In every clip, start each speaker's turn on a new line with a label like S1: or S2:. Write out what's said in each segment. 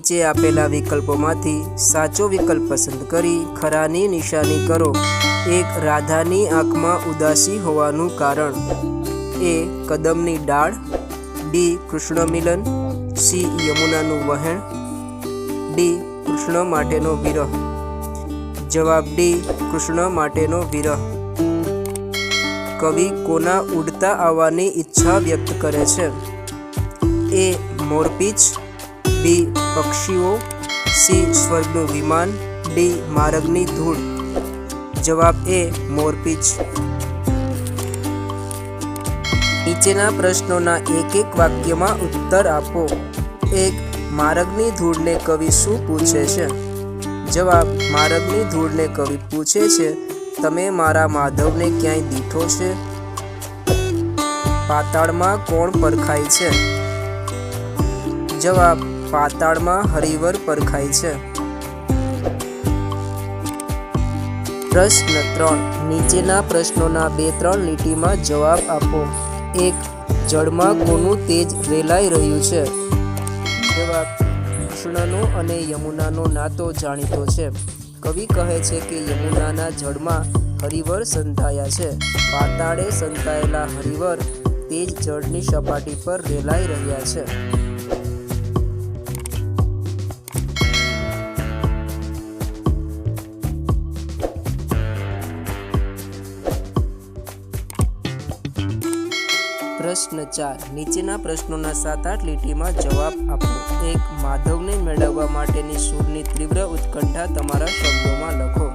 S1: નીચે આપેલા વિકલ્પોમાંથી સાચો વિકલ્પ પસંદ કરી ખરાની નિશાની કરો। એક રાધાની આંખમાં ઉદાસી હોવાનું કારણ। એ કદમની ડાળ, બી કૃષ્ણ મિલન, સી યમુનાનું વહેણ, ડી કૃષ્ણ માટેનો વિરહ। જવાબ ડી કૃષ્ણ માટેનો વિરહ। કવિ કોના ઉડતા આવવાની ઈચ્છા વ્યક્ત કરે છે? એ મોરપીંછ, બી પક્ષીઓ, સી સ્વર્ગનું વિમાન, ડી માર્ગની ધૂળ। જવાબ એ મોરપીંછ। નીચેના પ્રશ્નોના એક એક વાક્યમાં ઉત્તર આપો। એક માર્ગની ધૂળને કવિ શું પૂછે છે? જવાબ માર્ગની ધૂળને કવિ પૂછે છે, તમે મારા માધવને ક્યાંય દીઠો છે? પાતાળમાં કોણ પરખાય છે? જવાબ પાતાળમાં હરિવર પરખાય છે। પ્રશ્ન 3, નીચેના પ્રશ્નોના 2-3 લીટીમાં જવાબ આપો। એક જળમાં કોનું તેજ રેલાઈ રહ્યું છે? જવાબ કૃષ્ણનો અને યમુનાનો નાતો જાણીતો છે। કવિ કહે છે કે યમુનાના જળમાં હરિવર સંતાયા છે। પાતાળે સંતાયેલા હરિવર તેજ જળની સપાટી પર રેલાઈ રહ્યા છે। પ્રશ્ન 4, નીચેના પ્રશ્નોના 7-8 લીટીમાં જવાબ આપો। એક માધવને મેળવવા માટેની સૂરની તીવ્ર ઉત્કંઠા તમારા શબ્દોમાં લખો।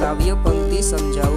S1: કાવ્ય પંક્તિ સમજાવો।